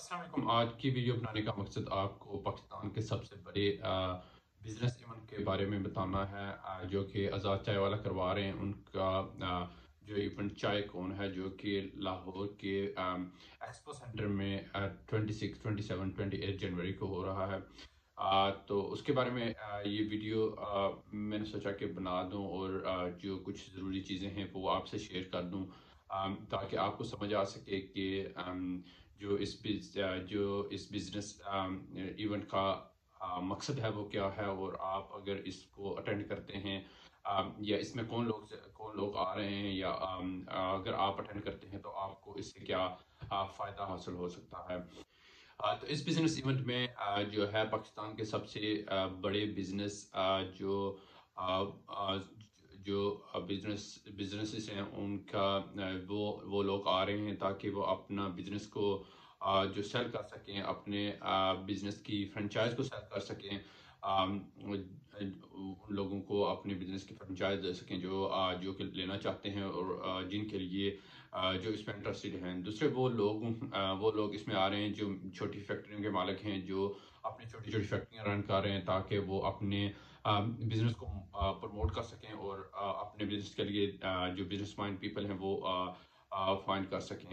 السلام علیکم۔ آج کی ویڈیو بنانے کا مقصد آپ کو پاکستان کے سب سے بڑے بزنس ایونٹ کے بارے میں بتانا ہے، جو کہ آزاد چائے والا کروا رہے ہیں۔ ان کا جو ایونٹ چائے کون ہے، جو کہ لاہور کے ایکسپو سینٹر میں 26، 27، 28 جنوری کو ہو رہا ہے۔ تو اس کے بارے میں یہ ویڈیو میں نے سوچا کہ بنا دوں، اور جو کچھ ضروری چیزیں ہیں وہ آپ سے شیئر کر دوں، تاکہ آپ کو سمجھ آ سکے کہ جو اس بزنس ایونٹ کا مقصد ہے وہ کیا ہے، اور آپ اگر اس کو اٹینڈ کرتے ہیں یا اس میں کون لوگ آ رہے ہیں، یا اگر آپ اٹینڈ کرتے ہیں تو آپ کو اس سے کیا فائدہ حاصل ہو سکتا ہے۔ تو اس بزنس ایونٹ میں جو ہے پاکستان کے سب سے بڑے بزنس جو آ، آ، جو بزنسز ہیں ان کا وہ لوگ آ رہے ہیں، تاکہ وہ اپنا بزنس کو جو سیل کر سکیں، اپنے بزنس کی فرنچائز کو سیل کر سکیں، ان لوگوں کو اپنے بزنس کی فرنچائز دے سکیں جو کہ لینا چاہتے ہیں، اور جن کے لیے جو اس میں انٹرسٹڈ ہیں۔ دوسرے وہ لوگ اس میں آ رہے ہیں جو چھوٹی فیکٹریوں کے مالک ہیں، جو اپنی چھوٹی چھوٹی فیکٹریاں رن کر رہے ہیں، تاکہ وہ اپنے بزنس کو پروموٹ کر سکیں، اور اپنے بزنس کے لیے جو بزنس مائنڈ پیپل ہیں وہ فائنڈ کر سکیں۔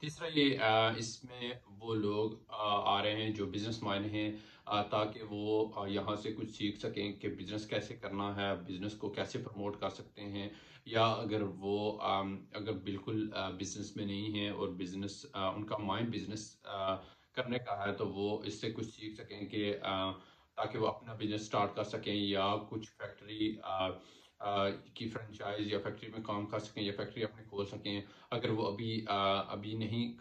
تیسرا یہ اس میں وہ لوگ آ رہے ہیں جو بزنس مائنڈ ہیں، تاکہ وہ یہاں سے کچھ سیکھ سکیں کہ بزنس کیسے کرنا ہے، بزنس کو کیسے پروموٹ کر سکتے ہیں، یا اگر بالکل بزنس میں نہیں ہیں اور بزنس ان کا مائنڈ بزنس کرنے کا ہے، تو وہ اس سے کچھ سیکھ سکیں کہ تاکہ وہ اپنا بزنس سٹارٹ کر سکیں، یا کچھ فیکٹری کی فرنچائز یا فیکٹری میں کام کر سکیں، یا فیکٹری اپنے کھول سکیں۔ اگر وہ ابھی نہیں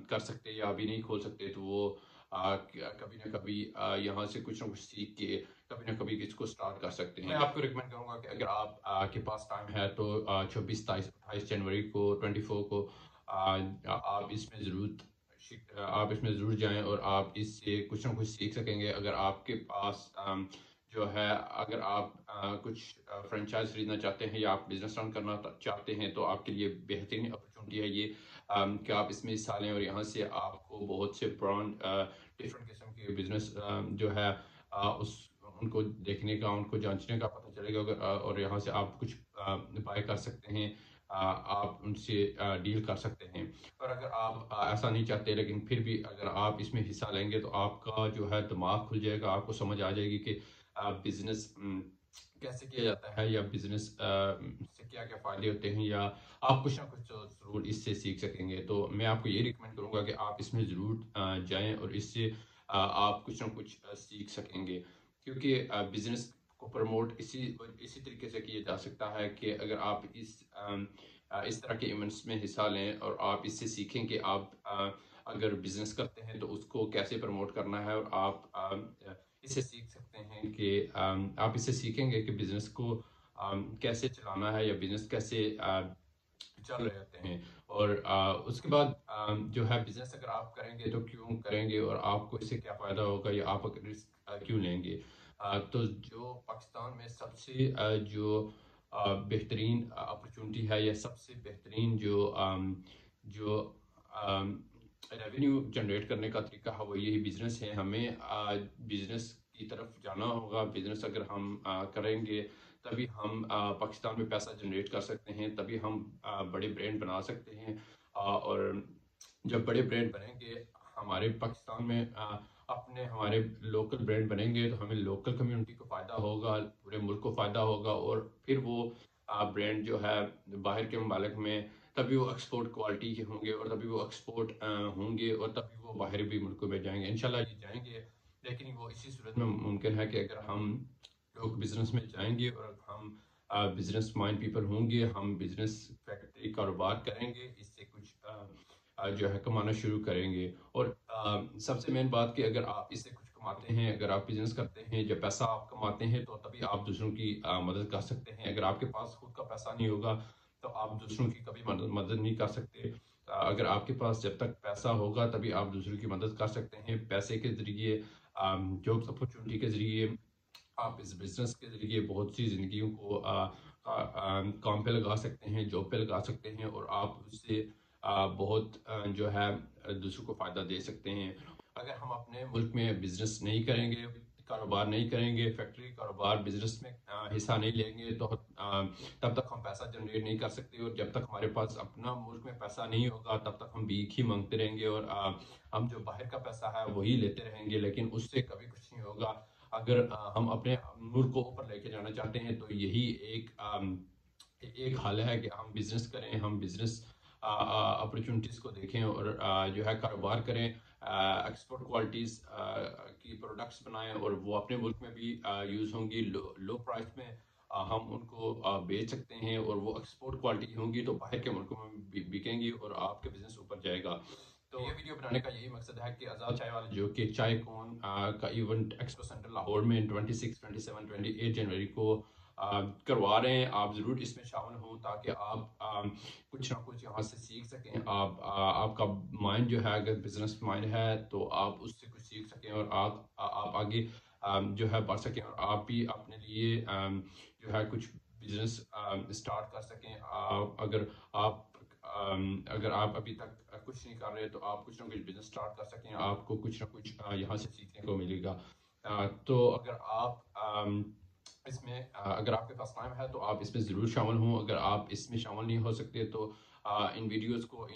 کر سکتے یا ابھی نہیں کھول سکتے، تو وہ کبھی نہ کبھی یہاں سے کچھ نہ کچھ سیکھ کے کبھی نہ کبھی اس کو سٹارٹ کر سکتے ہیں۔ میں آپ کو ریکمینڈ کروں گا کہ اگر آپ کے پاس ٹائم ہے تو 26، 28 جنوری کو، 24 کو آپ اس میں ضرور جائیں، اور آپ اس سے کچھ نہ کچھ سیکھ سکیں گے۔ اگر آپ کے پاس جو ہے، اگر آپ کچھ فرنچائز خریدنا چاہتے ہیں، یا آپ بزنس رن کرنا چاہتے ہیں، تو آپ کے لیے بہترین اپرچونٹی ہے یہ کہ آپ اس میں حصہ لیں، اور یہاں سے آپ کو بہت سے برانڈ ڈفرینٹ قسم کے بزنس جو ہے ان کو دیکھنے کا، ان کو جانچنے کا پتہ چلے گا، اور یہاں سے آپ کچھ بائی کر سکتے ہیں، آپ ان سے ڈیل کر سکتے ہیں۔ اور اگر آپ ایسا نہیں چاہتے، لیکن پھر بھی اگر آپ اس میں حصہ لیں گے، تو آپ کا جو ہے دماغ کھل جائے گا، آپ کو سمجھ آ جائے گی کہ بزنس کیسے کیا جاتا ہے، یا بزنس سے کیا کیا فائدے ہوتے ہیں، یا آپ کچھ نہ کچھ ضرور اس سے سیکھ سکیں گے۔ تو میں آپ کو یہ ریکمینڈ کروں گا کہ آپ اس میں ضرور جائیں، اور اس سے آپ کچھ نہ کچھ سیکھ سکیں گے، کیونکہ بزنس کو پروموٹ اسی طریقے سے کیا جا سکتا ہے کہ اگر آپ اس طرح کے ایونٹس میں حصہ لیں، اور آپ اس سے سیکھیں کہ آپ اگر بزنس کرتے ہیں تو اس کو کیسے پروموٹ کرنا ہے، اور آپ اس سے سیکھ سکتے ہیں کہ آپ اس سے سیکھیں گے کہ بزنس کو کیسے چلانا ہے، یا بزنس کیسے چل رہے ہوتے ہیں۔ اور اس کے بعد جو ہے بزنس اگر آپ کریں گے تو کیوں کریں گے، اور آپ کو اس سے کیا فائدہ ہوگا، یا آپ رسک کیوں لیں گے۔ تو جو پاکستان میں سب سے جو بہترین اپرچونٹی ہے، یا سب سے بہترین جو ریونیو جنریٹ کرنے کا طریقہ ہے، وہ یہی بزنس ہے۔ ہمیں بزنس کی طرف جانا ہوگا۔ بزنس اگر ہم کریں گے، تبھی ہم پاکستان میں پیسہ جنریٹ کر سکتے ہیں، تبھی ہم بڑے برانڈ بنا سکتے ہیں، اور جب بڑے برانڈ بنیں گے ہمارے پاکستان میں، ہمارے لوکل برانڈ بنیں گے، تو ہمیں لوکل کمیونٹی کو فائدہ ہوگا، پورے ملک کو فائدہ ہوگا، اور پھر وہ برانڈ جو ہے باہر کے ممالک میں، تبھی وہ ایکسپورٹ کوالٹی کے ہوں گے، اور تبھی وہ ایکسپورٹ ہوں گے، اور تبھی وہ باہر بھی ملکوں میں جائیں گے۔ انشاءاللہ یہ جائیں گے، لیکن وہ اسی صورت میں ممکن ہے کہ اگر ہم لوگ بزنس میں جائیں گے، اور ہم بزنس مائنڈ پیپل ہوں گے، ہم بزنس فیکٹری کاروبار کریں گے، اس سے کچھ جو ہے کمانا شروع کریں گے۔ اور سب سے مین بات کہ اگر آپ اس سے کچھ کماتے ہیں، اگر آپ بزنس کرتے ہیں، جب پیسہ آپ کماتے ہیں، تو تبھی آپ دوسروں کی مدد کر سکتے ہیں۔ اگر آپ کے پاس خود کا پیسہ نہیں ہوگا، تو آپ دوسروں کی کبھی مدد نہیں کر سکتے۔ اگر آپ کے پاس جب تک پیسہ ہوگا، تبھی آپ دوسروں کی مدد کر سکتے ہیں، پیسے کے ذریعے، جاب اپرچونٹی کے ذریعے، آپ اس بزنس کے ذریعے بہت سی زندگیوں کو کام پہ لگا سکتے ہیں، جاب پہ لگا سکتے ہیں، اور آپ اس سے بہت جو ہے دوسروں کو فائدہ دے سکتے ہیں. اگر ہم اپنے ملک میں بزنس نہیں کریں گے، کاروبار نہیں کریں گے، فیکٹری کاروبار بزنس میں حصہ نہیں لیں گے، تو تب تک ہم پیسہ جنریٹ نہیں کر سکتے. اور جب تک ہمارے پاس اپنا ملک میں پیسہ نہیں ہوگا تب تک ہم بھیک ہی مانگتے رہیں گے، اور ہم جو باہر کا پیسہ ہے وہی لیتے رہیں گے، لیکن اس سے کبھی کچھ نہیں ہوگا. اگر ہم اپنے ملک کو اوپر لے کے جانا چاہتے ہیں تو یہی ایک حل ہے کہ ہم بزنس کریں، ہم بزنس اپرچونٹیز کو دیکھیں اور جو ہے کاروبار کریں، ایکسپورٹ کوالٹیز کی پروڈکٹس بنائیں اور وہ اپنے ملک میں بھی یوز ہوں گی. لو پرائس میں ہم ان کو بیچ سکتے ہیں، اور وہ ایکسپورٹ کوالٹی ہوں گی تو باہر کے ملکوں میں بھی بکیں گی اور آپ کے بزنس اوپر جائے گا. تو یہ ویڈیو بنانے کا یہی مقصد ہے کہ آزاد چائے والا جو کہ چائے کون کا ایونٹ ایکسپو سینٹر لاہور میں 26 27 28 جنوری کو کروا رہے ہیں. آپ ضرور اس میں شامل ہوں تاکہ آپ کچھ نہ کچھ یہاں سے سیکھ سکیں. آپ کا مائنڈ جو ہے، اگر بزنس مائنڈ ہے تو آپ اس سے کچھ سیکھ سکیں اور آپ آگے جو ہے بڑھ سکیں، اور آپ بھی اپنے لیے جو ہے کچھ بزنس اسٹارٹ کر سکیں. اگر آپ ابھی تک کچھ نہیں کر رہے تو آپ کچھ نہ کچھ بزنس اسٹارٹ کر سکیں، آپ کو کچھ نہ کچھ یہاں سے سیکھنے کو ملے گا. تو اگر آپ کے پاس ٹائم ہے تو آپ اس میں ضرور شامل ہوں. اگر آپ اس میں شامل نہیں ہو سکتے تو ان ویڈیوز کو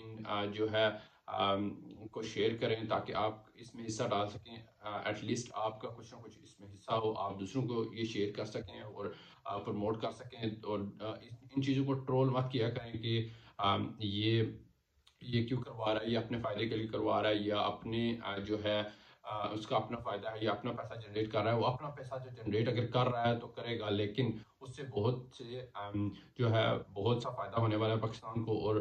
جو ہے کو شیئر کریں تاکہ آپ اس میں حصہ ڈال سکیں. ایٹ لیسٹ آپ کا کچھ نہ کچھ اس میں حصہ ہو، آپ دوسروں کو یہ شیئر کر سکیں اور پروموٹ کر سکیں. اور ان چیزوں کو ٹرول مت کیا کریں کہ یہ کیوں کروا رہا ہے، یہ اپنے فائدے کے لیے کروا رہا ہے، یا اپنے جو ہے اس کا اپنا فائدہ ہے یا اپنا پیسہ جنریٹ کر رہا ہے. وہ اپنا پیسہ جو جنریٹ اگر کر رہا ہے تو کرے گا، لیکن اس سے جو ہے بہت سا فائدہ ہونے والا ہے پاکستان کو، اور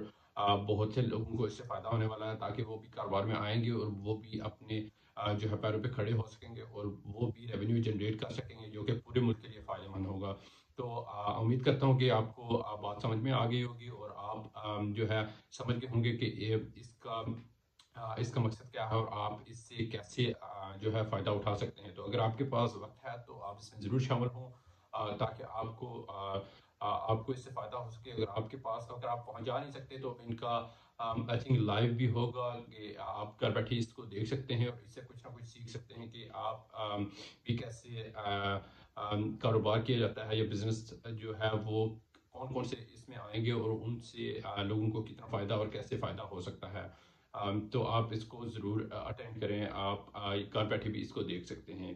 بہت سے لوگوں کو اس سے فائدہ ہونے والا ہے تاکہ وہ بھی کاروبار میں آئیں گے اور وہ بھی اپنے جو ہے پیروں پہ کھڑے ہو سکیں گے اور وہ بھی ریونیو جنریٹ کر سکیں گے جو کہ پورے ملک کے لیے فائدہ مند ہوگا. تو امید کرتا ہوں کہ آپ کو بات سمجھ میں آ گئی ہوگی اور آپ جو ہے سمجھ گئے ہوں گے کہ اس کا مقصد کیا ہے اور آپ اس سے کیسے جو ہے فائدہ اٹھا سکتے ہیں. تو اگر آپ کے پاس وقت ہے تو آپ اس میں ضرور شامل ہوں تاکہ آپ کو اس سے فائدہ ہو سکے. اگر آپ پہنچ جا نہیں سکتے تو ان کا آئی تھنک لائیو بھی ہوگا کہ آپ گھر بیٹھے اس کو دیکھ سکتے ہیں اور اس سے کچھ نہ کچھ سیکھ سکتے ہیں کہ آپ بھی کیسے کاروبار کیا جاتا ہے یا بزنس جو ہے وہ کون کون سے اس میں آئیں گے اور ان سے لوگوں کو کتنا فائدہ اور کیسے فائدہ ہو سکتا ہے. تو آپ اس کو ضرور اٹینڈ کریں، آپ گھر بیٹھے بھی اس کو دیکھ سکتے ہیں.